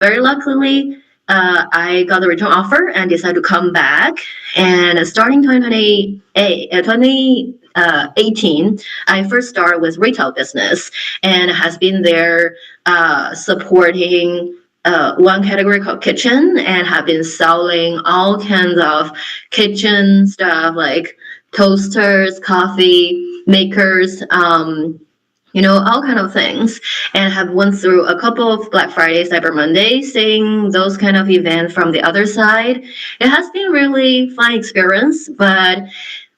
very luckily, I got the return offer and decided to come back. And starting 2018, I first started with retail business and has been there supporting one category called kitchen and have been selling all kinds of kitchen stuff like toasters, coffee makers, all kind of things, and have went through a couple of Black Friday, Cyber Monday, seeing those kind of events from the other side. It has been really fun experience, but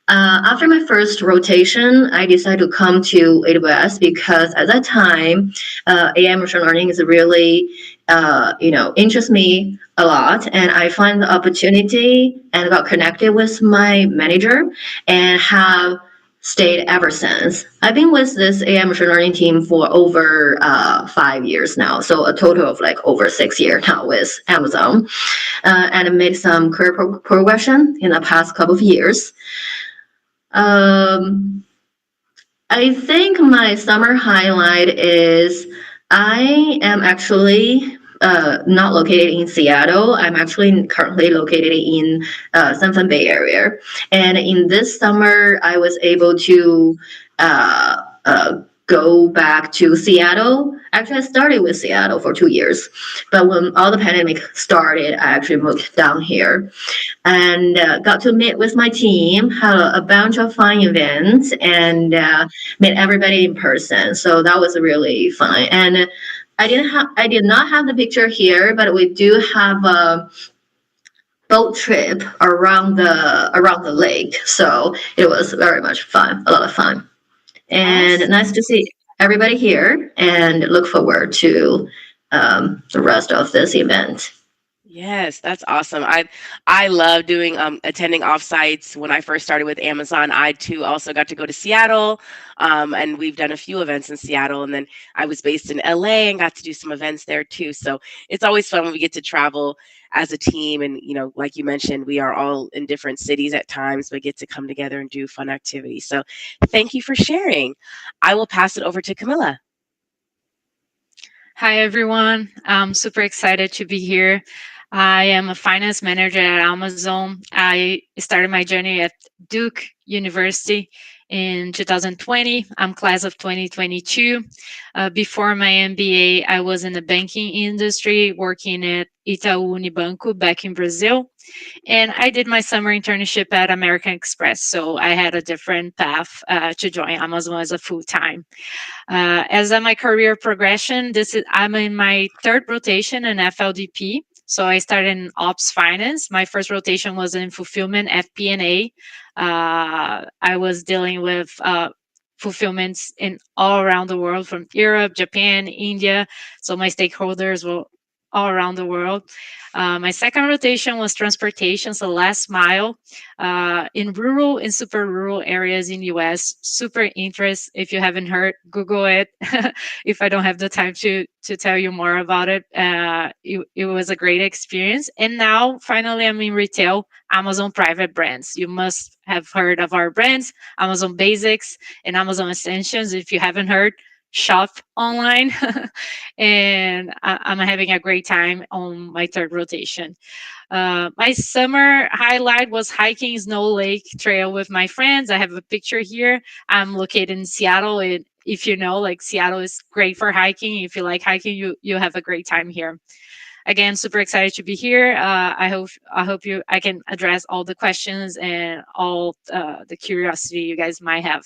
after my first rotation, I decided to come to AWS because at that time, AI machine learning is really, interests me a lot, and I find the opportunity and got connected with my manager and have stayed ever since. I've been with this AI machine learning team for over 5 years now, so a total of like over 6 years now with Amazon, and I made some career progression in the past couple of years. Um, I think my summer highlight is I am actually not located in Seattle. I'm actually currently located in San Fran Bay Area. And in this summer, I was able to go back to Seattle. Actually, I started with Seattle for 2 years. But when all the pandemic started, I actually moved down here and got to meet with my team, had a bunch of fun events, and met everybody in person. So that was really fun. And I did not have the picture here, but we do have a boat trip around the lake. So it was very much fun, a lot of fun, and nice to Awesome. see everybody here. And look forward to the rest of this event. Yes, that's awesome. I love doing attending offsites. When I first started with Amazon, I too also got to go to Seattle, and we've done a few events in Seattle. And then I was based in LA and got to do some events there too. So it's always fun when we get to travel as a team. And like you mentioned, we are all in different cities at times, but get to come together and do fun activities. So thank you for sharing. I will pass it over to Camilla. Hi, everyone. I'm super excited to be here. I am a finance manager at Amazon. I started my journey at Duke University in 2020. I'm class of 2022. Before my MBA, I was in the banking industry working at Itaú Unibanco back in Brazil. And I did my summer internship at American Express. So I had a different path to join Amazon as a full time. As a my career progression, I'm in my third rotation in FLDP. So I started in ops finance. My first rotation was in fulfillment FP&A. I was dealing with fulfillments in all around the world, from Europe, Japan, India. So my stakeholders were all around the world. My second rotation was transportation, so last mile, in rural and super rural areas in US. Super interest. If you haven't heard, Google it. If I don't have the time to tell you more about it, it was a great experience. And now finally I'm in retail, Amazon private brands. You must have heard of our brands, Amazon Basics and Amazon Essentials. If you haven't heard, shop online. And I'm having a great time on my third rotation. My summer highlight was hiking Snow Lake Trail with my friends. I have a picture here. I'm located in Seattle. And if you know, like, Seattle is great for hiking. If you like hiking, you have a great time here. Again, super excited to be here. I hope I can address all the questions and all the curiosity you guys might have.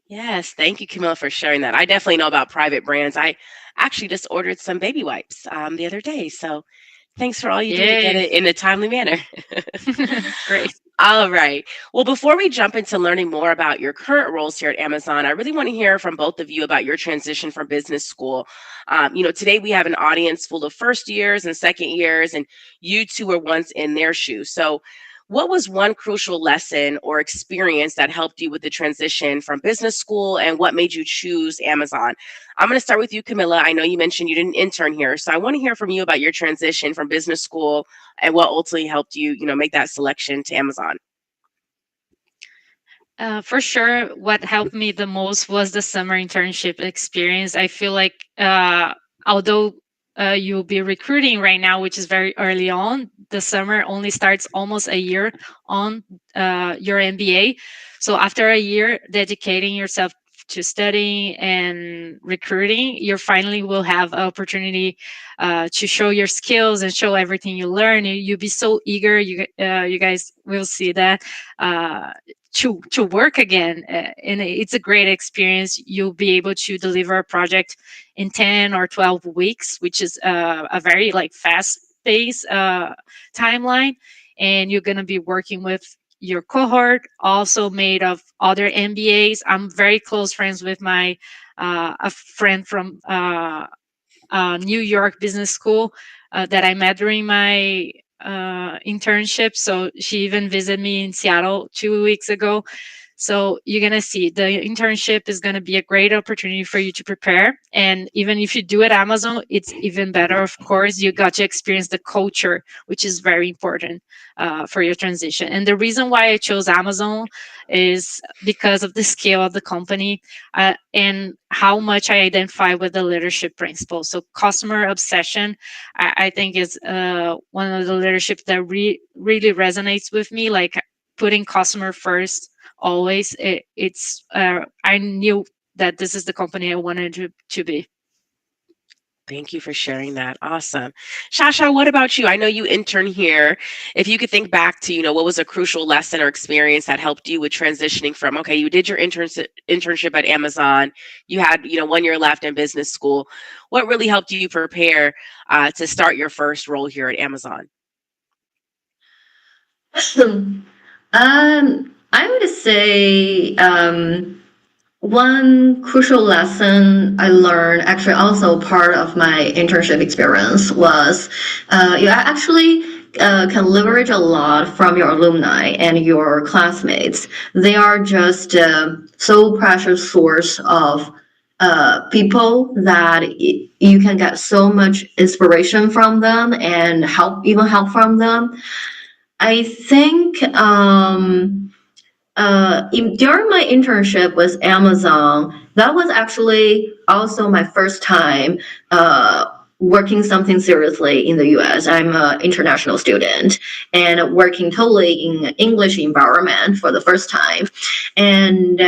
Yes, thank you, Camilla, for sharing that. I definitely know about private brands. I actually just ordered some baby wipes the other day. So thanks for all you do to get Yay. it in a timely manner. Great. All right. Well, before we jump into learning more about your current roles here at Amazon, I really want to hear from both of you about your transition from business school. Today we have an audience full of first years and second years, and you two were once in their shoes. So, what was one crucial lesson or experience that helped you with the transition from business school, and what made you choose Amazon? I'm going to start with you, Camilla. I know you mentioned you didn't intern here, so I want to hear from you about your transition from business school and what ultimately helped you, make that selection to Amazon. For sure, what helped me the most was the summer internship experience. I feel like, although you'll be recruiting right now, which is very early on. The summer only starts almost a year on your MBA. So after a year dedicating yourself to studying and recruiting, you finally will have an opportunity to show your skills and show everything you learn. You'll be so eager. You guys will see that. To work again, and it's a great experience. You'll be able to deliver a project in 10 or 12 weeks, which is a very like fast pace timeline, and you're going to be working with your cohort, also made of other MBAs. I'm very close friends with my a friend from New York Business School that I met during my internship. So she even visited me in Seattle 2 weeks ago. So you're going to see the internship is going to be a great opportunity for you to prepare. And even if you do it at Amazon, it's even better. Of course, you got to experience the culture, which is very important for your transition. And the reason why I chose Amazon is because of the scale of the company and how much I identify with the leadership principles. So customer obsession, I think is one of the leadership that really resonates with me, like putting customer first always. I knew that this is the company I wanted to be. Thank you for sharing that. Awesome. Shasha, what about you? I know you intern here. If you could think back to, what was a crucial lesson or experience that helped you with transitioning from, okay, you did your internship at Amazon, you had, 1 year left in business school. What really helped you prepare to start your first role here at Amazon? I would say one crucial lesson I learned, actually also part of my internship experience, was you actually can leverage a lot from your alumni and your classmates. They are just so precious source of people that you can get so much inspiration from them and help from them. I think during my internship with Amazon, that was actually also my first time working something seriously in the US. I'm an international student and working totally in English environment for the first time. And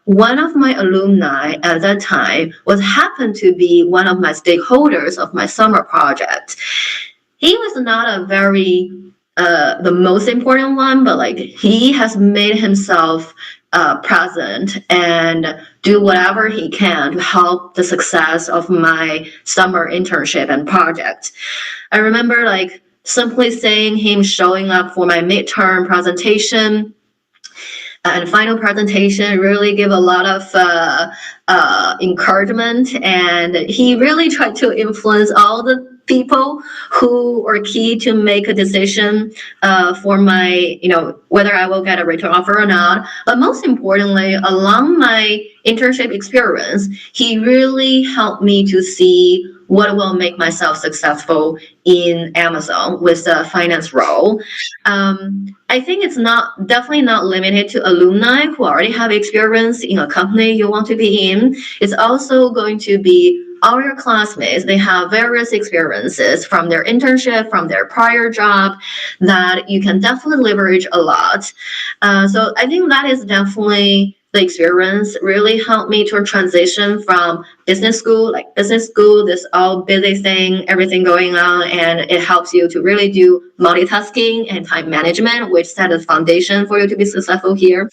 one of my alumni at that time happened to be one of my stakeholders of my summer project. He was not a very the most important one, but like he has made himself present and do whatever he can to help the success of my summer internship and project. I remember like simply saying him showing up for my midterm presentation and final presentation really give a lot of encouragement, and he really tried to influence all the people who are key to make a decision for my, whether I will get a return offer or not. But most importantly, along my internship experience, he really helped me to see what will make myself successful in Amazon with the finance role. I think it's definitely not limited to alumni who already have experience in a company you want to be in. It's also going to be all your classmates. They have various experiences from their internship, from their prior job, that you can definitely leverage a lot. So I think that is definitely the experience really helped me to transition from business school, this all busy thing, everything going on, and it helps you to really do multitasking and time management, which set a foundation for you to be successful here.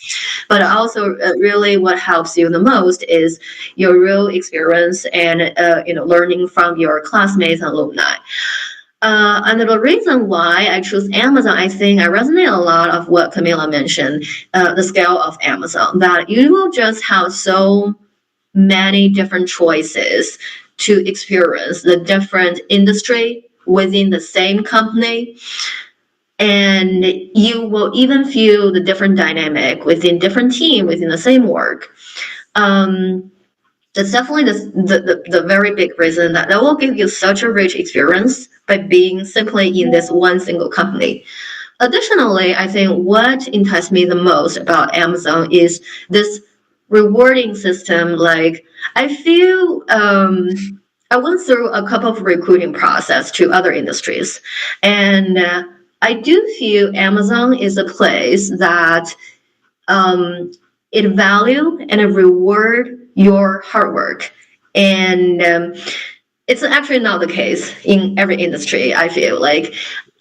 But also really what helps you the most is your real experience and learning from your classmates and alumni. And the reason why I choose Amazon, I think I resonate a lot of what Camila mentioned, the scale of Amazon, that you will just have so many different choices to experience the different industry within the same company. And you will even feel the different dynamic within different team within the same work. That's definitely the very big reason that will give you such a rich experience by being simply in this one single company. Additionally, I think what enticed me the most about Amazon is this rewarding system. Like I feel I went through a couple of recruiting process to other industries, and I do feel Amazon is a place that it value and it reward your hard work, and it's actually not the case in every industry. I feel like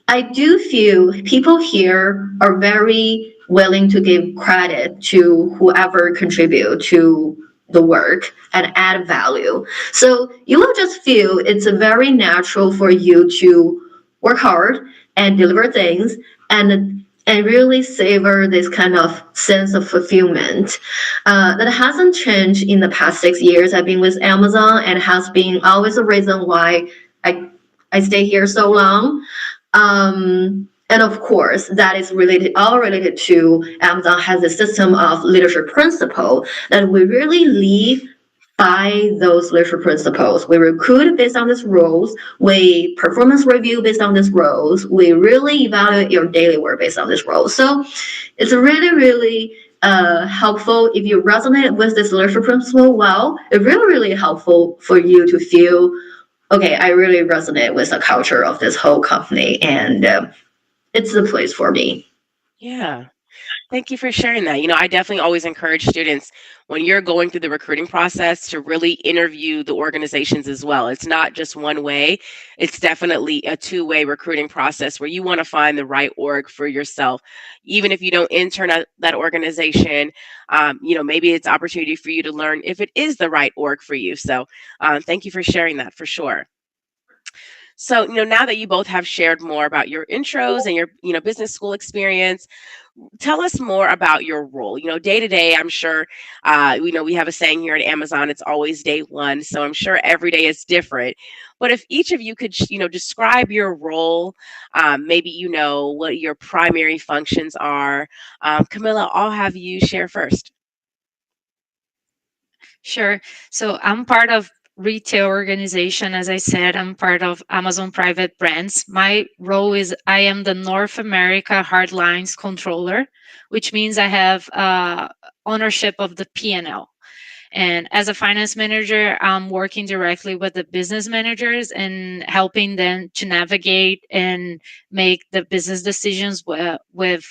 I do feel people here are very willing to give credit to whoever contribute to the work and add value. So you will just feel it's very natural for you to work hard and deliver things and really savor this kind of sense of fulfillment that hasn't changed in the past 6 years I've been with Amazon, and has been always a reason why I stay here so long. And of course, that is all related to Amazon has a system of leadership principle that we really lead by those leadership principles. We recruit based on these roles. We performance review based on these roles. We really evaluate your daily work based on this role. So it's really, really helpful if you resonate with this leadership principle. Well, it's really, really helpful for you to feel, okay, I really resonate with the culture of this whole company, and it's the place for me. Yeah. Thank you for sharing that. I definitely always encourage students when you're going through the recruiting process to really interview the organizations as well. It's not just one way, it's definitely a two-way recruiting process where you want to find the right org for yourself. Even if you don't intern at that organization, maybe it's opportunity for you to learn if it is the right org for you. So thank you for sharing that for sure. So, now that you both have shared more about your intros and your, business school experience, tell us more about your role. Day to day, I'm sure, we have a saying here at Amazon, it's always day one. So I'm sure every day is different. But if each of you could, describe your role, maybe, what your primary functions are. Camilla, I'll have you share first. Sure. So I'm part of retail organization. As I said, I'm part of Amazon Private Brands. My role is I am the North America Hardlines Controller, which means I have ownership of the P&L. And as a finance manager, I'm working directly with the business managers and helping them to navigate and make the business decisions with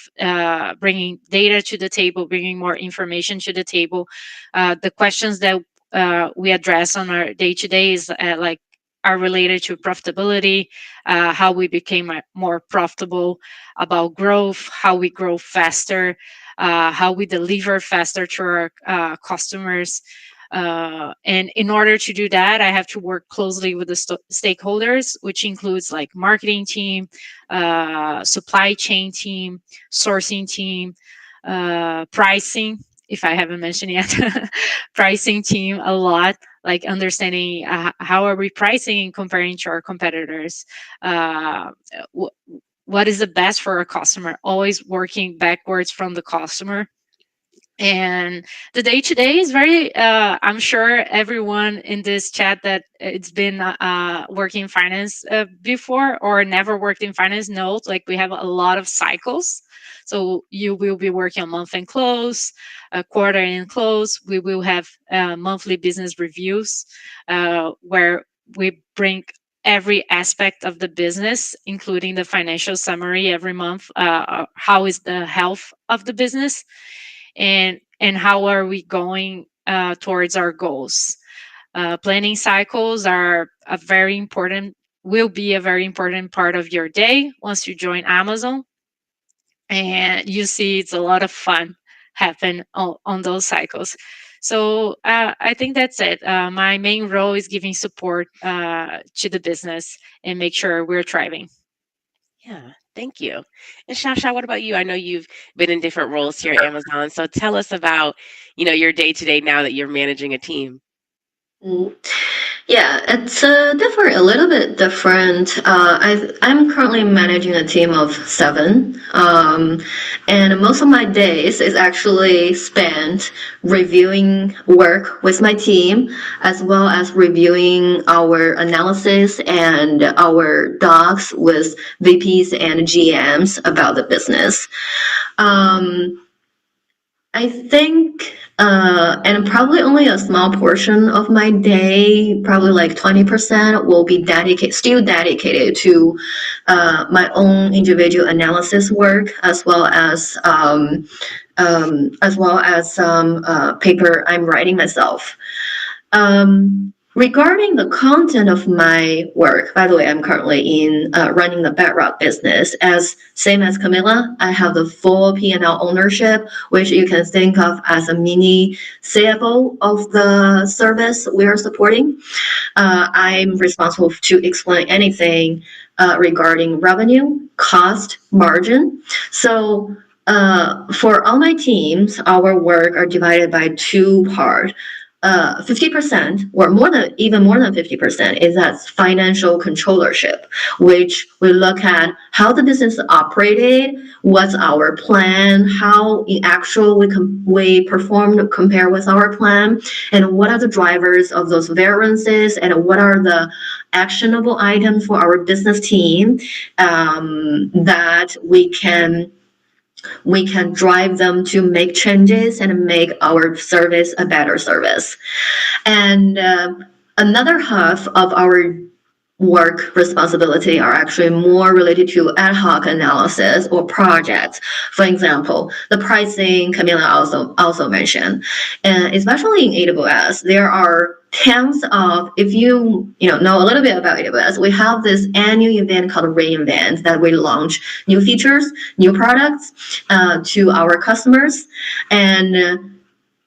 bringing data to the table, bringing more information to the table. The questions that we address on our day-to-day is are related to profitability, how we became more profitable, about growth, how we grow faster, how we deliver faster to our customers. And in order to do that, I have to work closely with the stakeholders, which includes like marketing team, supply chain team, sourcing team, pricing, if I haven't mentioned yet, pricing team a lot, like understanding how are we pricing comparing to our competitors, what is the best for our customer, always working backwards from the customer. And the day-to-day is very, I'm sure everyone in this chat that it's been working in finance before or never worked in finance knows, like we have a lot of cycles. So you will be working on month end close, quarter end close. We will have monthly business reviews where we bring every aspect of the business, including the financial summary every month. How is the health of the business? And how are we going towards our goals? Planning cycles will be a very important part of your day once you join Amazon. And you see it's a lot of fun happen on those cycles. So I think that's it. My main role is giving support to the business and make sure we're thriving. Yeah, thank you. And Shasha, what about you? I know you've been in different roles here at Amazon. So tell us about, your day-to-day now that you're managing a team. Yeah, it's a little bit different. I'm currently managing a team of 7, and most of my days is actually spent reviewing work with my team, as well as reviewing our analysis and our docs with VPs and GMs about the business. I think And probably only a small portion of my day, probably like 20%, will be still dedicated to my own individual analysis work, as well as some paper I'm writing myself. Regarding the content of my work, by the way, I'm currently in running the Bedrock business. Same as Camilla, I have the full P&L ownership, which you can think of as a mini CFO of the service we are supporting. I'm responsible to explain anything regarding revenue, cost, margin. So for all my teams, our work are divided by two parts. 50% or even more than 50% is that financial controllership, which we look at how the business operated, what's our plan, how in actual we performed compared with our plan, and what are the drivers of those variances, and what are the actionable items for our business team that we can drive them to make changes and make our service a better service. And another half of our work responsibility are actually more related to ad hoc analysis or projects. For example, the pricing Camilla also mentioned, and especially in AWS, there are tons of, if you know a little bit about AWS, we have this annual event called re:Invent that we launch new features, new products to our customers. And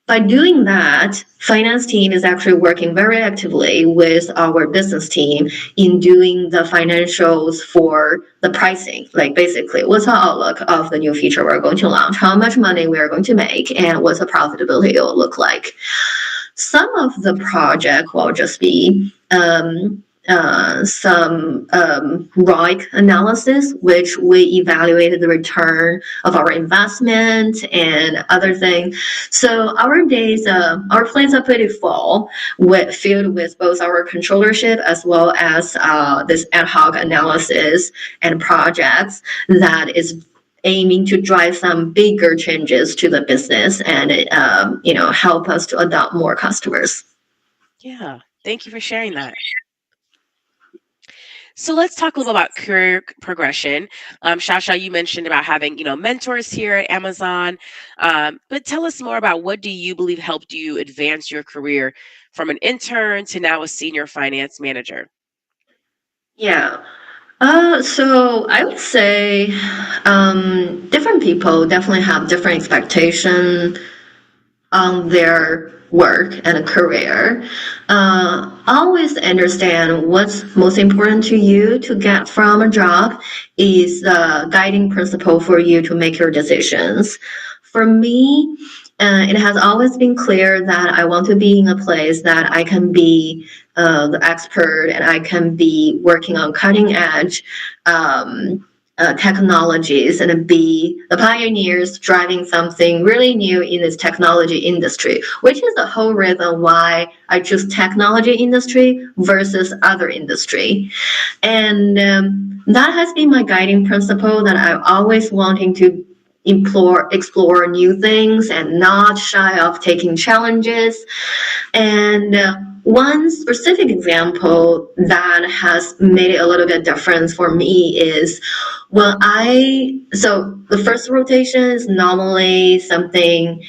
by doing that, finance team is actually working very actively with our business team in doing the financials for the pricing. Like basically, what's our outlook of the new feature we're going to launch, how much money we are going to make, and what's the profitability it will look like. Some of the project will just be some ROIC analysis, which we evaluated the return of our investment and other things. So our plates are pretty full, filled with both our controllership as well as this ad hoc analysis and projects that is aiming to drive some bigger changes to the business and help us to adopt more customers. Yeah, thank you for sharing that. So let's talk a little about career progression. Shasha, you mentioned about having mentors here at Amazon, but tell us more about what do you believe helped you advance your career from an intern to now a senior finance manager? Yeah. So I would say different people definitely have different expectations on their work and a career. Always understand what's most important to you to get from a job is the guiding principle for you to make your decisions. For me, it has always been clear that I want to be in a place that I can be the expert and I can be working on cutting edge technologies and be the pioneers driving something really new in this technology industry, which is the whole reason why I choose technology industry versus other industry. And that has been my guiding principle, that I'm always wanting to explore new things and not shy of taking challenges. And one specific example that has made it a little bit different for me is so the first rotation is normally something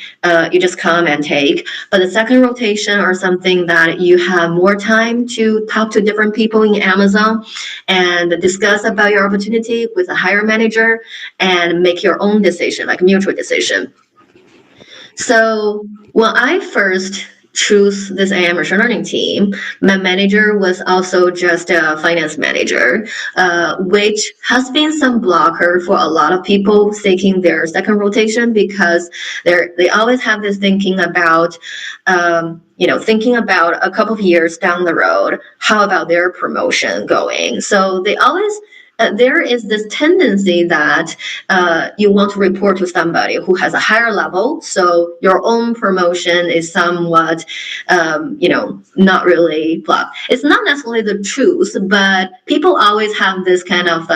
you just come and take, but the second rotation are something that you have more time to talk to different people in Amazon and discuss about your opportunity with a higher manager and make your own decision, like mutual decision. So when I first choose this AI machine learning team, my manager was also just a finance manager, which has been some blocker for a lot of people taking their second rotation, because they always have this thinking about a couple of years down the road, how about their promotion going? So they always there is this tendency that you want to report to somebody who has a higher level, so your own promotion is somewhat, not really blocked. It's not necessarily the truth, but people always have this kind of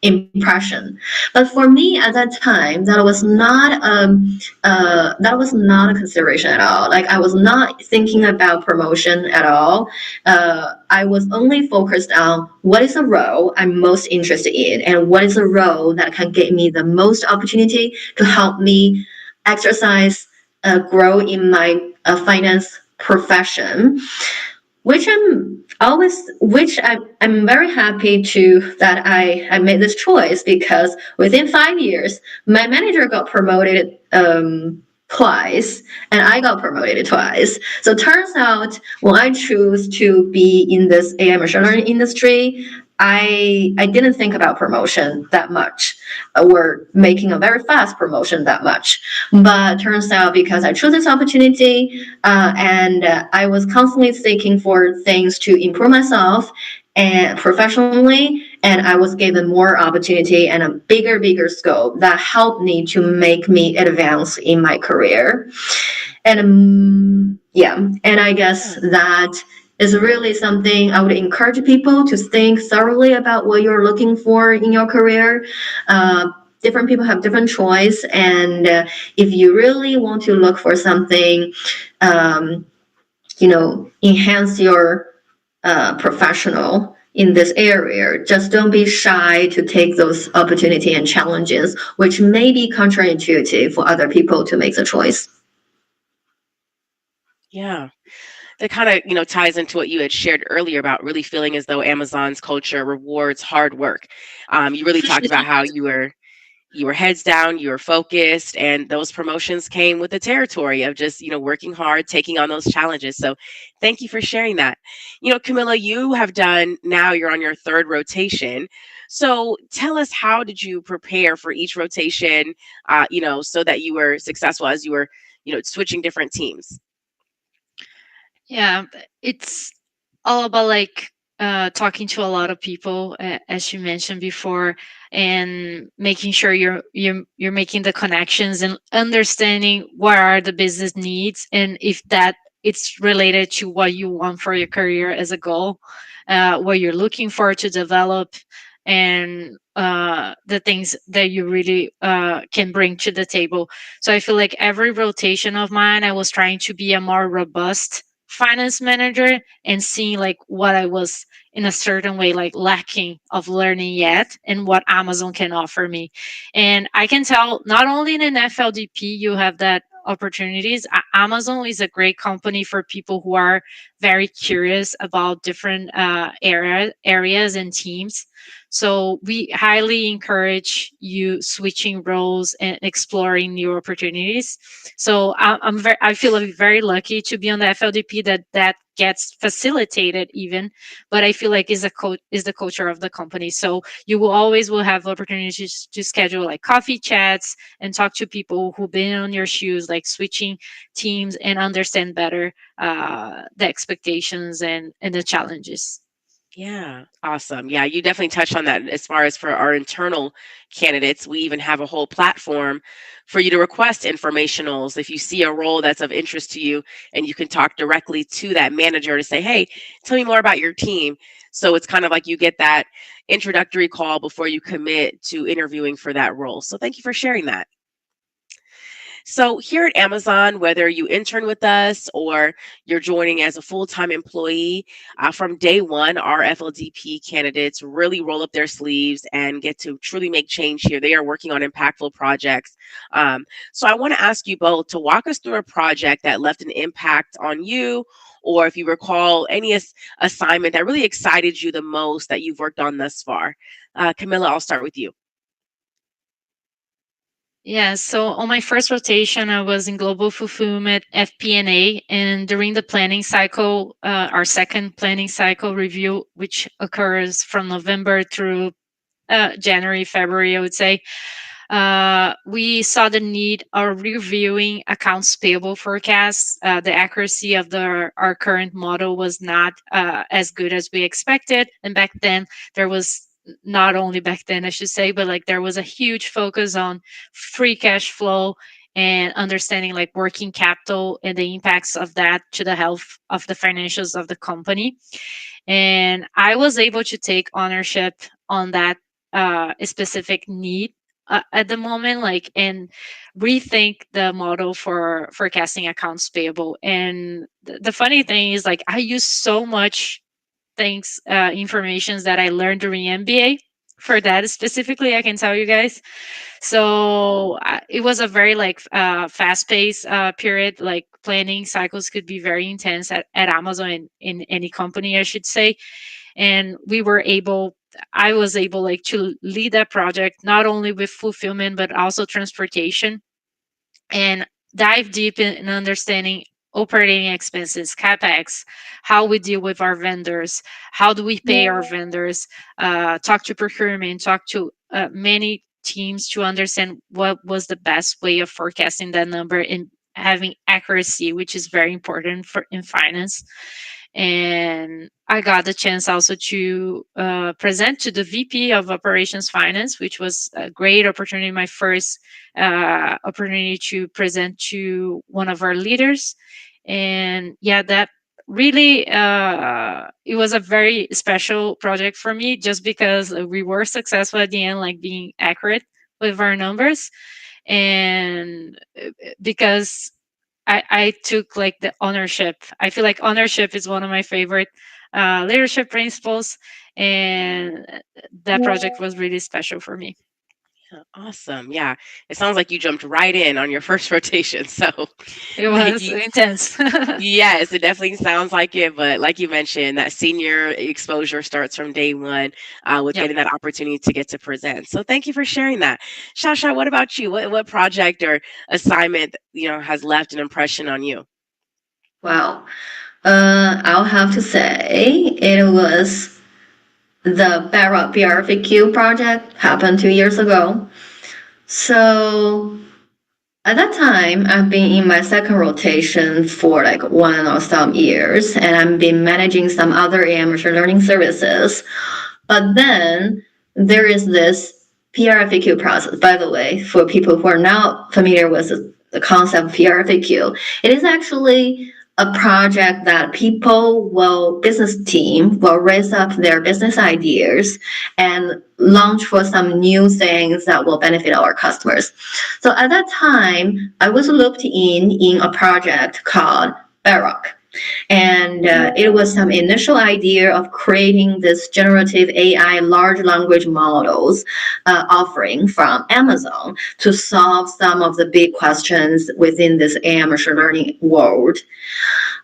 impression. But for me at that time, that was not a consideration at all. Like, I was not thinking about promotion at all. I was only focused on what is a role I'm most interested in, and what is a role that can get me the most opportunity to help me exercise, grow in my finance profession, I'm very happy to that I made this choice, because within 5 years, my manager got promoted twice, and I got promoted twice. So turns out, when I choose to be in this AI machine learning industry, I didn't think about promotion that much, or making a very fast promotion that much. But turns out, because I chose this opportunity, and I was constantly seeking for things to improve myself and professionally, and I was given more opportunity and a bigger scope that helped me to make me advance in my career. And and I guess that is really something I would encourage people to think thoroughly about what you're looking for in your career. Different people have different choice, and if you really want to look for something, enhance your professional in this area, just don't be shy to take those opportunity and challenges, which may be counterintuitive for other people to make the choice. Yeah. That kind of, ties into what you had shared earlier about really feeling as though Amazon's culture rewards hard work. You really talked about how you were heads down, you were focused, and those promotions came with the territory of just, working hard, taking on those challenges. So thank you for sharing that. Camilla, you're on your third rotation. So tell us, how did you prepare for each rotation, so that you were successful as you were, switching different teams? Yeah, it's all about like talking to a lot of people, as you mentioned before, and making sure you're making the connections and understanding what are the business needs, and if that it's related to what you want for your career as a goal, what you're looking for to develop, and the things that you really can bring to the table. So I feel like every rotation of mine, I was trying to be a more robust finance manager, and seeing like what I was in a certain way like lacking of learning yet, and what Amazon can offer me. And I can tell, not only in an FLDP you have that opportunities. Amazon is a great company for people who are very curious about different areas and teams. So we highly encourage you switching roles and exploring new opportunities. So I feel very lucky to be on the FLDP that gets facilitated even, but I feel like is the culture of the company. So you will have opportunities to schedule like coffee chats and talk to people who've been on your shoes, like switching teams, and understand better the expectations and the challenges. Yeah, awesome. Yeah, you definitely touched on that. As far as for our internal candidates, we even have a whole platform for you to request informationals. If you see a role that's of interest to you, and you can talk directly to that manager to say, hey, tell me more about your team. So it's kind of like you get that introductory call before you commit to interviewing for that role. So thank you for sharing that. So here at Amazon, whether you intern with us or you're joining as a full-time employee, from day one, our FLDP candidates really roll up their sleeves and get to truly make change here. They are working on impactful projects. So I want to ask you both to walk us through a project that left an impact on you, or if you recall any assignment that really excited you the most that you've worked on thus far. Camilla, I'll start with you. Yeah, so on my first rotation, I was in global fulfillment FP&A, and during the planning cycle, our second planning cycle review, which occurs from November through January, February, I would say, we saw the need of reviewing accounts payable forecasts. The accuracy of our current model was not as good as we expected, and back then there was, not only back then I should say, but like there was a huge focus on free cash flow and understanding like working capital and the impacts of that to the health of the financials of the company. And I was able to take ownership on that a specific need at the moment, like, and rethink the model for forecasting accounts payable. And the funny thing is, like, I use so much things, informations that I learned during MBA for that specifically, I can tell you guys. So it was a very like fast-paced period. Like, planning cycles could be very intense at Amazon, in any company, I should say. And I was able, like, to lead that project, not only with fulfillment but also transportation, and dive deep in understanding operating expenses, capex, how we deal with our vendors, how do we pay our vendors, talk to procurement, talk to many teams to understand what was the best way of forecasting that number and having accuracy, which is very important for in finance. And I got the chance also to present to the VP of Operations Finance, which was a great opportunity, my first opportunity to present to one of our leaders. And yeah, that really, it was a very special project for me, just because we were successful at the end, like being accurate with our numbers. And because I took like the ownership. I feel like ownership is one of my favorite leadership principles, and that project was really special for me. Yeah, awesome. Yeah. It sounds like you jumped right in on your first rotation. So, It like, was intense. yes, it definitely sounds like it. But like you mentioned, that senior exposure starts from day one, with Yep. getting that opportunity to get to present. So thank you for sharing that. Shasha, what about you? What project or assignment, has left an impression on you? Wow. I'll have to say it was the Barrock BRFQ project happened 2 years ago. So at that time, I've been in my second rotation for like 1 or some years, and I've been managing some other AI machine learning services. But then there is this PRFQ process. By the way, for people who are not familiar with the concept of PRFQ, it is actually a project that business team will raise up their business ideas and launch for some new things that will benefit our customers. So at that time, I was looped in a project called Barrock. And it was some initial idea of creating this generative AI large language models offering from Amazon to solve some of the big questions within this AI machine learning world.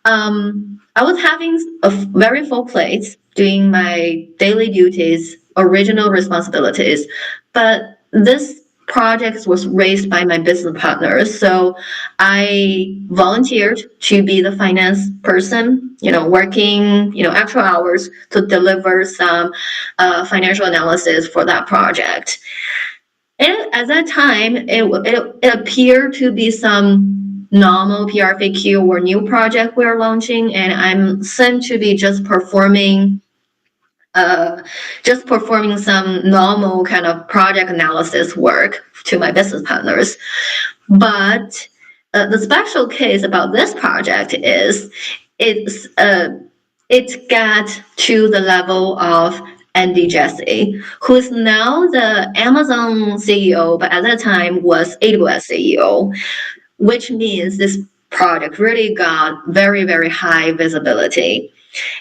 I was having a very full plate doing my daily duties, original responsibilities, but this project was raised by my business partners. So I volunteered to be the finance person, working, extra hours to deliver some financial analysis for that project. And at that time, it appeared to be some normal PRFQ or new project we're launching, and I'm sent to be just performing some normal kind of project analysis work to my business partners. But the special case about this project is it got to the level of Andy Jassy, who is now the Amazon CEO, but at that time was AWS CEO, which means this project really got very, very high visibility.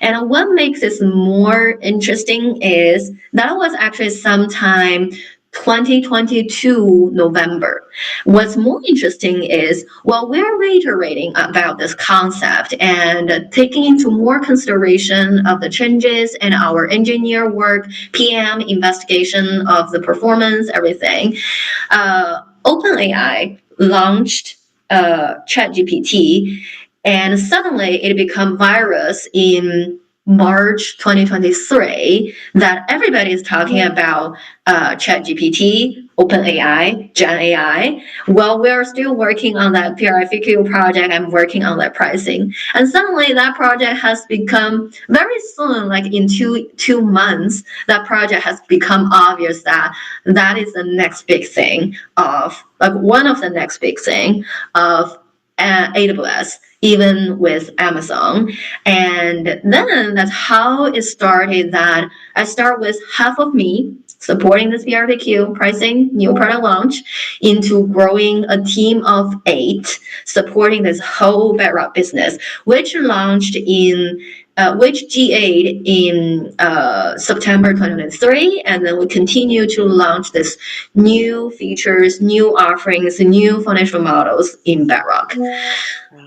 And what makes this more interesting is that was actually sometime 2022 November. What's more interesting is, we're reiterating about this concept and taking into more consideration of the changes in our engineer work, PM investigation of the performance, everything. OpenAI launched ChatGPT, and suddenly it became virus in March 2023 that everybody is talking about ChatGPT, OpenAI, GenAI. Well, we're still working on that PRFQ project. I'm working on that pricing. And suddenly that project has become very soon, like in two months, that project has become obvious that is the next big thing of, like one of the next big thing of AWS even with Amazon. And then that's how it started, that I start with half of me supporting this BRBQ pricing new product launch into growing a team of 8 supporting this whole Bedrock business, which launched in which GA'd in September 2023, and then we continue to launch this new features, new offerings, new financial models in Bedrock.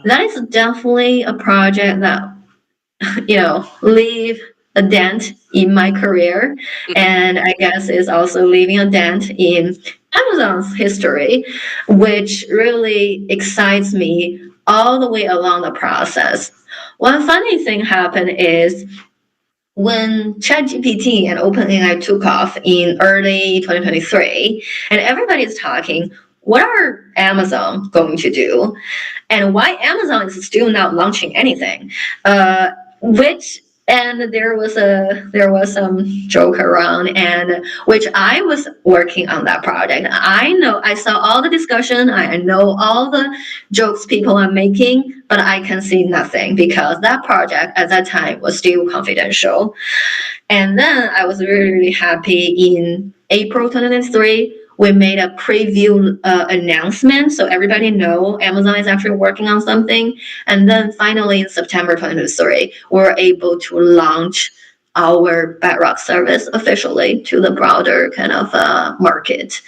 That is definitely a project that leave a dent in my career, and I guess is also leaving a dent in Amazon's history, which really excites me all the way along the process. One funny thing happened is when ChatGPT and OpenAI took off in early 2023, and everybody's talking, what are Amazon going to do? And why Amazon is still not launching anything? And there was some joke around, and which I was working on that project. I saw all the discussion, I know all the jokes people are making, but I can see nothing because that project at that time was still confidential. And then I was really, really happy in April 2023. We made a preview announcement so everybody know Amazon is actually working on something. And then finally in September 2023, we're able to launch our Bedrock service officially to the broader kind of market.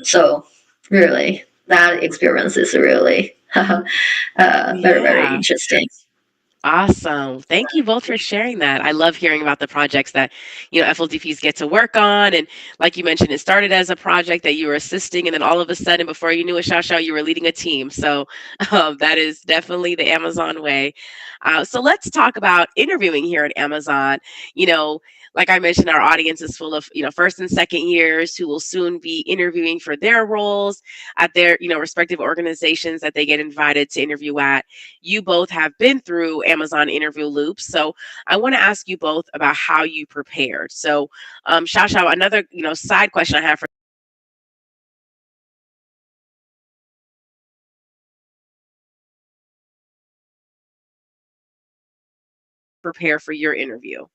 So really, that experience is really very, very interesting. Awesome. Thank you both for sharing that. I love hearing about the projects that, FLDPs get to work on. And like you mentioned, it started as a project that you were assisting, and then all of a sudden, before you knew it, Xiaoxiao, you were leading a team. So that is definitely the Amazon way. So let's talk about interviewing here at Amazon. Like I mentioned, our audience is full of, first and second years who will soon be interviewing for their roles at their, respective organizations that they get invited to interview at. You both have been through Amazon interview loops. So I want to ask you both about how you prepared. So Xiaoxiao, another, side question I have for prepare for your interview.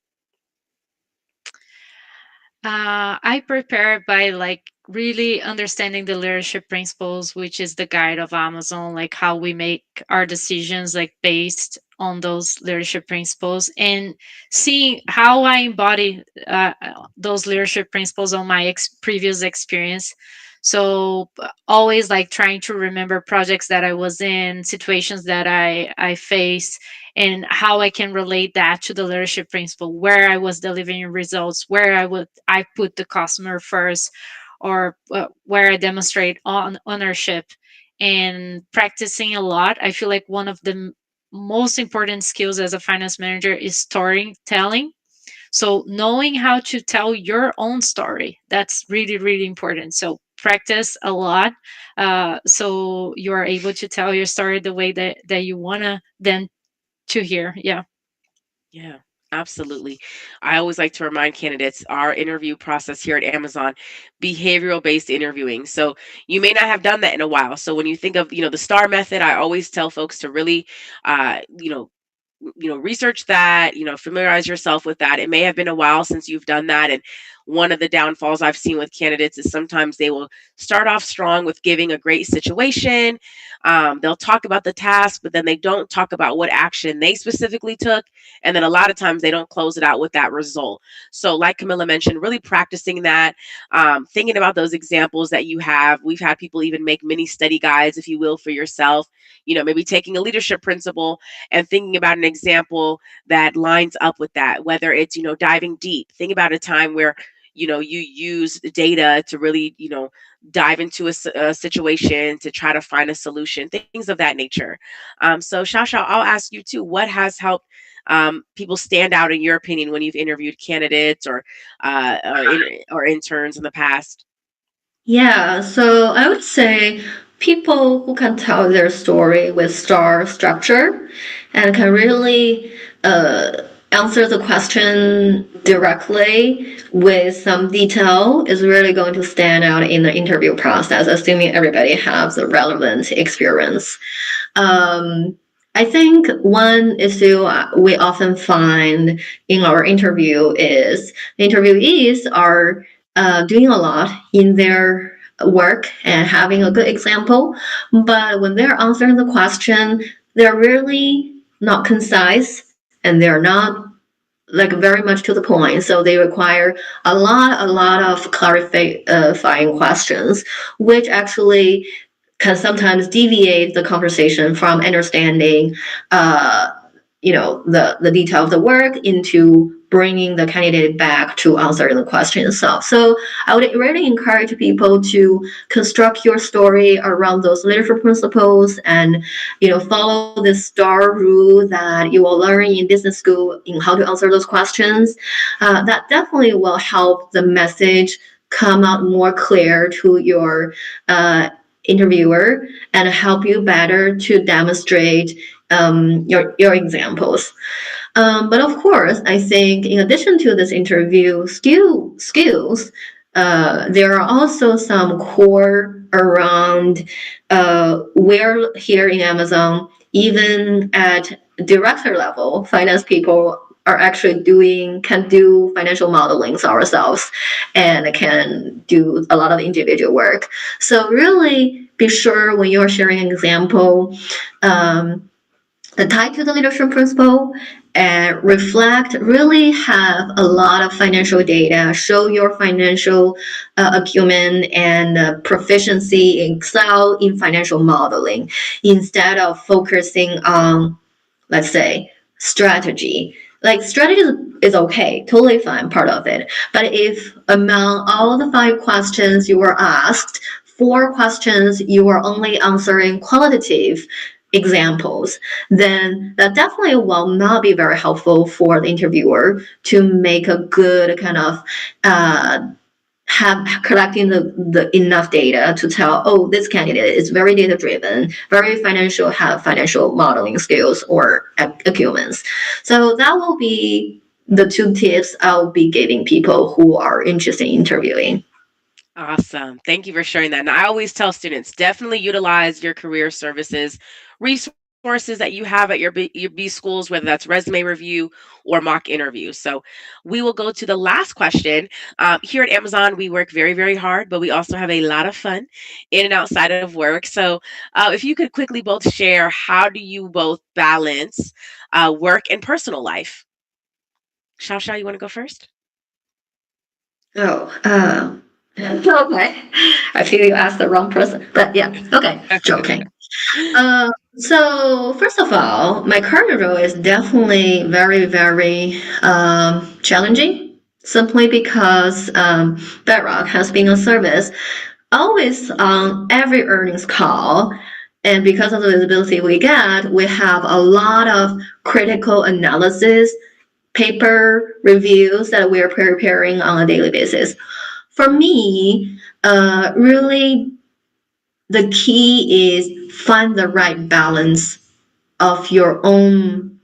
I prepare by really understanding the leadership principles, which is the guide of Amazon, like how we make our decisions based on those leadership principles, and seeing how I embody those leadership principles on my previous experience. So always trying to remember projects that I was in, situations that I faced, and how I can relate that to the leadership principle, where I was delivering results, where I put the customer first, or where I demonstrate ownership, and practicing a lot. I feel like one of the most important skills as a finance manager is storytelling. So knowing how to tell your own story, that's really, really important. So practice a lot, so you are able to tell your story the way that you want to then to hear. Yeah. Yeah, absolutely. I always like to remind candidates our interview process here at Amazon, behavioral based interviewing. So you may not have done that in a while. So when you think of, the STAR method, I always tell folks to really, research that, familiarize yourself with that. It may have been a while since you've done that. And one of the downfalls I've seen with candidates is sometimes they will start off strong with giving a great situation. They'll talk about the task, but then they don't talk about what action they specifically took. And then a lot of times they don't close it out with that result. So like Camilla mentioned, really practicing that, thinking about those examples that you have. We've had people even make mini study guides, if you will, for yourself, maybe taking a leadership principle and thinking about an example that lines up with that, whether it's, diving deep. Think about a time where, you use data to really, dive into a situation to try to find a solution, things of that nature. So Xiaoxiao, I'll ask you too, what has helped people stand out in your opinion when you've interviewed candidates or interns in the past? Yeah, so I would say people who can tell their story with STAR structure and can really answer the question directly with some detail is really going to stand out in the interview process, assuming everybody has a relevant experience. I think one issue we often find in our interview is the interviewees are doing a lot in their work and having a good example, but when they're answering the question, they're really not concise and they're not like very much to the point. So they require a lot of clarifying questions, which actually can sometimes deviate the conversation from understanding, uh, the detail of the work into bringing the candidate back to answer the question itself. So I would really encourage people to construct your story around those leadership principles and, follow the STAR rule that you will learn in business school in how to answer those questions. That definitely will help the message come out more clear to your interviewer and help you better to demonstrate your examples. But of course, I think in addition to this interview skills, there are also some core around where here in Amazon, even at director level, finance people are actually can do financial modelings ourselves and can do a lot of individual work. So really be sure when you're sharing an example, tied to the leadership principle and reflect, really have a lot of financial data, show your financial acumen and proficiency in Excel in financial modeling instead of focusing on, let's say, strategy. Like strategy is okay, totally fine, part of it. But if among all the 5 questions you were asked, 4 questions you were only answering qualitative examples, then that definitely will not be very helpful for the interviewer to make a good kind of have collecting the enough data to tell, oh, this candidate is very data driven, very financial, have financial modeling skills or acumens. So that will be the 2 tips I'll be giving people who are interested in interviewing. Awesome. Thank you for sharing that. And I always tell students, definitely utilize your career services resources that you have at your B schools, whether that's resume review or mock interview. So we will go to the last question. Here at Amazon, we work very, very hard, but we also have a lot of fun in and outside of work. So if you could quickly both share, how do you both balance work and personal life? Shao, you want to go first? Oh, okay. I feel you asked the wrong person, but yeah, okay, joking. So first of all, my current role is definitely very, very challenging, simply because Bedrock has been a service always on every earnings call. And because of the visibility we get, we have a lot of critical analysis, paper reviews that we're preparing on a daily basis. For me, really the key is find the right balance of your own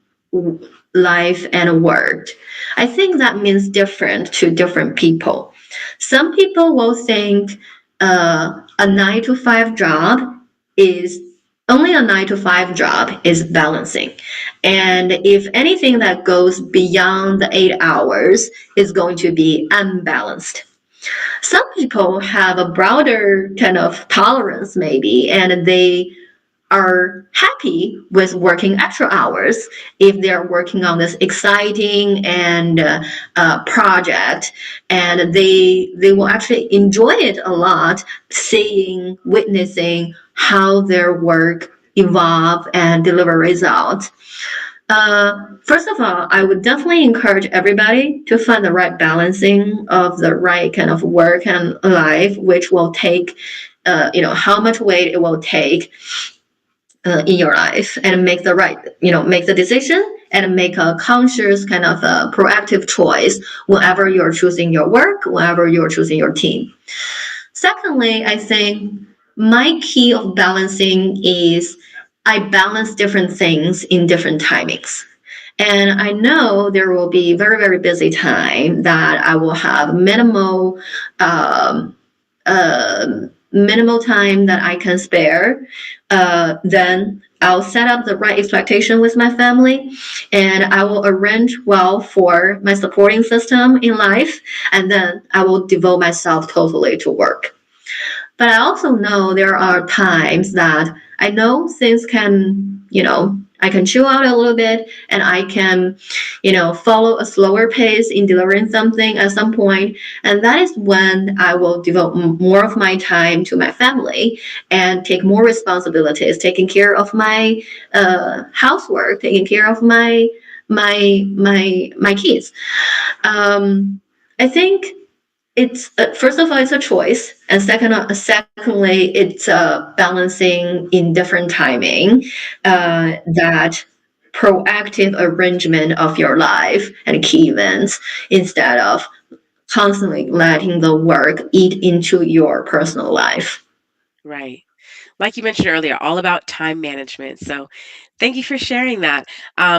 life and work. I think that means different to different people. Some people will think a 9 to 5 job is only a 9 to 5 job is balancing. And if anything that goes beyond the 8 hours is going to be unbalanced. Some people have a broader kind of tolerance, maybe, and they are happy with working extra hours if they're working on this exciting and project, and they will actually enjoy it a lot, seeing, witnessing how their work evolve and deliver results. First of all, I would definitely encourage everybody to find the right balancing of the right kind of work and life, which will take, how much weight it will take in your life, and make the right, make the decision and make a conscious kind of a proactive choice whenever you're choosing your work, whenever you're choosing your team. Secondly, I think my key of balancing is I balance different things in different timings. And I know there will be very, very busy time that I will have minimal time that I can spare. Then I'll set up the right expectation with my family, and I will arrange well for my supporting system in life, and then I will devote myself totally to work. But I also know there are times that I know things can, I can chill out a little bit and I can, follow a slower pace in delivering something at some point. And that is when I will devote more of my time to my family and take more responsibilities, taking care of my housework, taking care of my kids. I think it's first of all it's a choice, and secondly it's balancing in different timing, that proactive arrangement of your life and key events instead of constantly letting the work eat into your personal life. Right. Like you mentioned earlier, all about time management. So thank you for sharing that.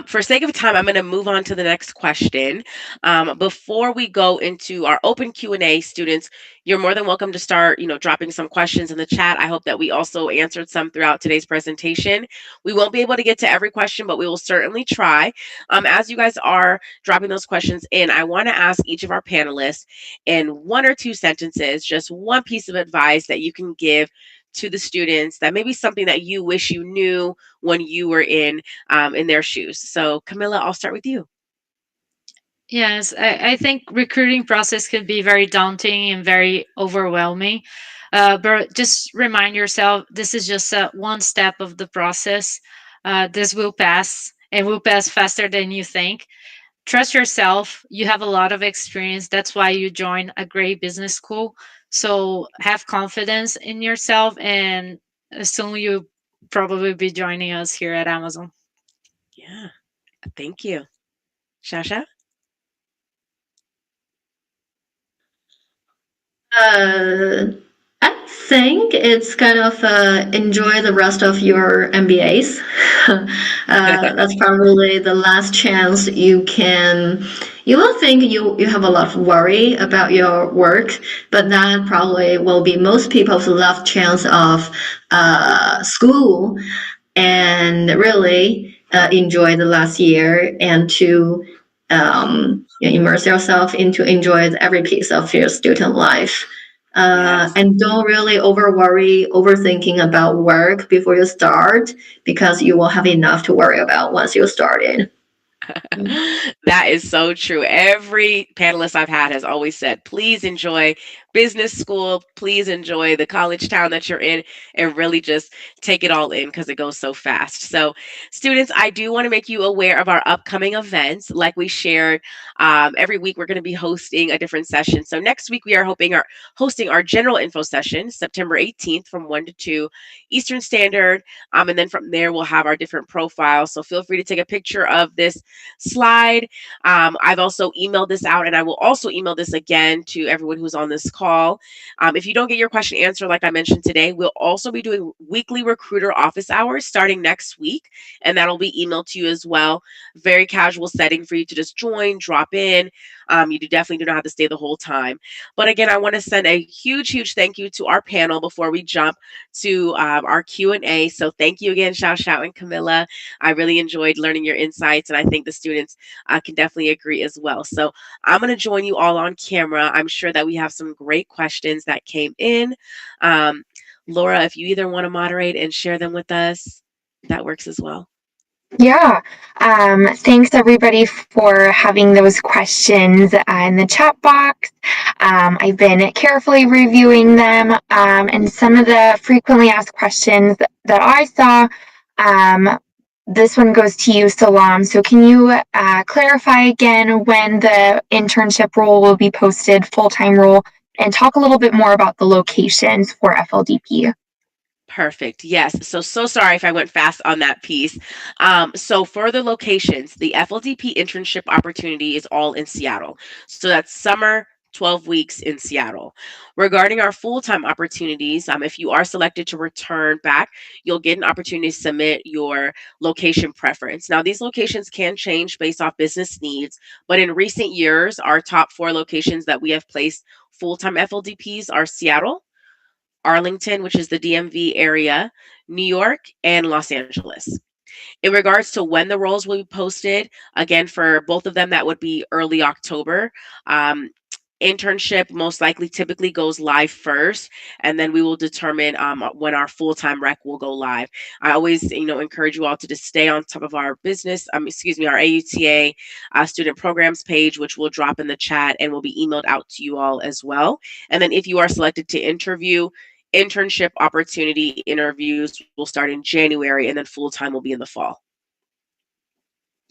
For sake of time, I'm going to move on to the next question. Before we go into our open Q&A, students, you're more than welcome to start, dropping some questions in the chat. I hope that we also answered some throughout today's presentation. We won't be able to get to every question, but we will certainly try. As you guys are dropping those questions in, I want to ask each of our panelists in 1 or 2 sentences, just one piece of advice that you can give to the students that maybe something that you wish you knew when you were in their shoes. So Camilla, I'll start with you. Yes, I think recruiting process can be very daunting and very overwhelming. But just remind yourself, this is just one step of the process. This will pass and will pass faster than you think. Trust yourself. You have a lot of experience. That's why you join a great business school. So have confidence in yourself, and soon you'll probably be joining us here at Amazon. Yeah, thank you. Shasha? I think it's kind of enjoy the rest of your MBAs. That's probably the last chance you can. You will think you have a lot of worry about your work, but that probably will be most people's last chance of school, and really enjoy the last year and to immerse yourself into enjoy every piece of your student life. Yes. And don't really over worry, overthinking about work before you start, because you will have enough to worry about once you started. That is so true. Every panelist I've had has always said, please enjoy business school. Please enjoy the college town that you're in and really just take it all in because it goes so fast. So, students, I do want to make you aware of our upcoming events. Like we shared, every week we're going to be hosting a different session. So, next week we are hosting our general info session, September 18th from 1 to 2 Eastern Standard. And then from there, we'll have our different profiles. So, feel free to take a picture of this slide. I've also emailed this out, and I will also email this again to everyone who's on this call. If you don't get your question answered, like I mentioned today, we'll also be doing weekly recruiter office hours starting next week, and that'll be emailed to you as well. Very casual setting for you to just join, drop in. You definitely do not have to stay the whole time. But again, I want to send a huge, huge thank you to our panel before we jump to our Q&A. So thank you again, Xiao Xiao and Camilla. I really enjoyed learning your insights, and I think the students can definitely agree as well. So I'm going to join you all on camera. I'm sure that we have some great questions that came in. Laura, if you either want to moderate and share them with us, that works as well. Yeah. Thanks everybody for having those questions in the chat box. I've been carefully reviewing them, and some of the frequently asked questions that I saw, this one goes to you, Salam. So can you clarify again when the internship role will be posted, full-time role, and talk a little bit more about the locations for FLDP? Perfect. Yes. So sorry if I went fast on that piece. So for the locations, the FLDP internship opportunity is all in Seattle. So that's summer, 12 weeks in Seattle. Regarding our full-time opportunities, if you are selected to return back, you'll get an opportunity to submit your location preference. Now, these locations can change based off business needs, but in recent years, our top 4 locations that we have placed full-time FLDPs are Seattle, Arlington, which is the DMV area, New York, and Los Angeles. In regards to when the roles will be posted, again, for both of them, that would be early October. Internship most likely typically goes live first, and then we will determine when our full-time rec will go live. I always, encourage you all to just stay on top of our our AUTA student programs page, which will drop in the chat and will be emailed out to you all as well. And then if you are selected to interview, internship opportunity interviews will start in January, and then full-time will be in the fall.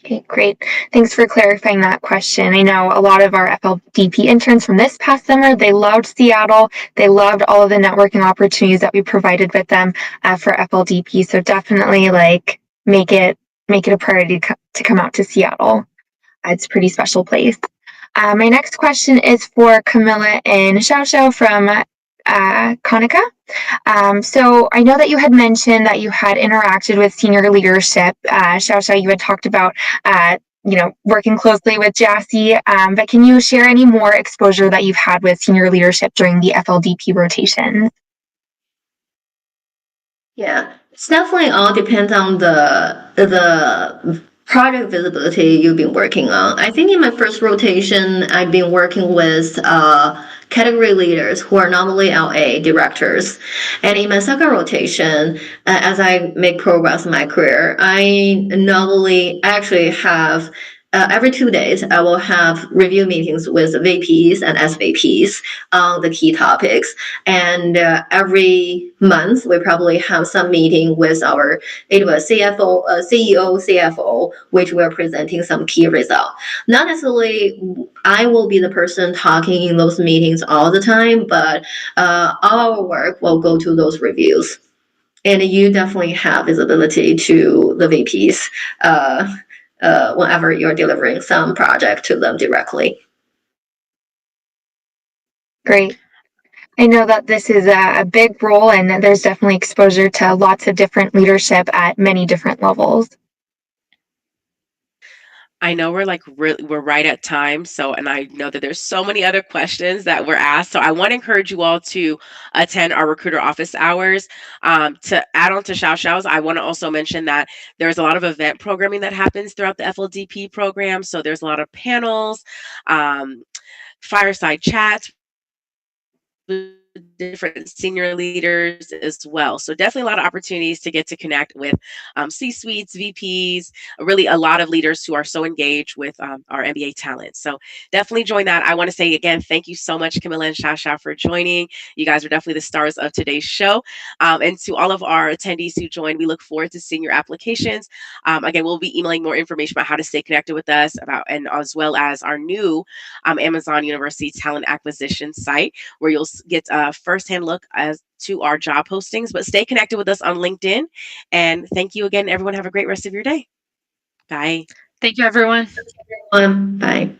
Okay, great. Thanks for clarifying that question. I know a lot of our FLDP interns from this past summer, they loved Seattle. They loved all of the networking opportunities that we provided with them for FLDP. So definitely make it a priority to come out to Seattle. It's a pretty special place. My next question is for Camilla and Xiao from Konica. So I know that you had mentioned that you had interacted with senior leadership. Xiao, you had talked about, working closely with Jassy, but can you share any more exposure that you've had with senior leadership during the FLDP rotation? Yeah, it's definitely all depends on the project visibility you've been working on. I think in my first rotation, I've been working with category leaders who are normally LA directors. And in my second rotation, as I make progress in my career, I actually have every 2 days, I will have review meetings with VPs and SVPs on the key topics. And every month, we probably have some meeting with our CFO, CEO, CFO, which we're presenting some key results. Not necessarily I will be the person talking in those meetings all the time, but our work will go to those reviews. And you definitely have visibility to the VPs whenever you're delivering some project to them directly. Great. I know that this is a big role, and there's definitely exposure to lots of different leadership at many different levels. I know we're right at time. And I know that there's so many other questions that were asked. So I want to encourage you all to attend our recruiter office hours. To add on to Xiao's, I want to also mention that there's a lot of event programming that happens throughout the FLDP program. So there's a lot of panels, fireside chats, different senior leaders as well. So definitely a lot of opportunities to get to connect with C-suites, VPs, really a lot of leaders who are so engaged with our MBA talent. So definitely join that. I want to say again, thank you so much, Camilla and Xiao for joining. You guys are definitely the stars of today's show. And to all of our attendees who joined, we look forward to seeing your applications. Again, we'll be emailing more information about how to stay connected with us and as well as our new Amazon University talent acquisition site, where you'll get a firsthand look as to our job postings. But stay connected with us on LinkedIn. And thank you again, everyone. Have a great rest of your day. Bye. Thank you, everyone. Bye.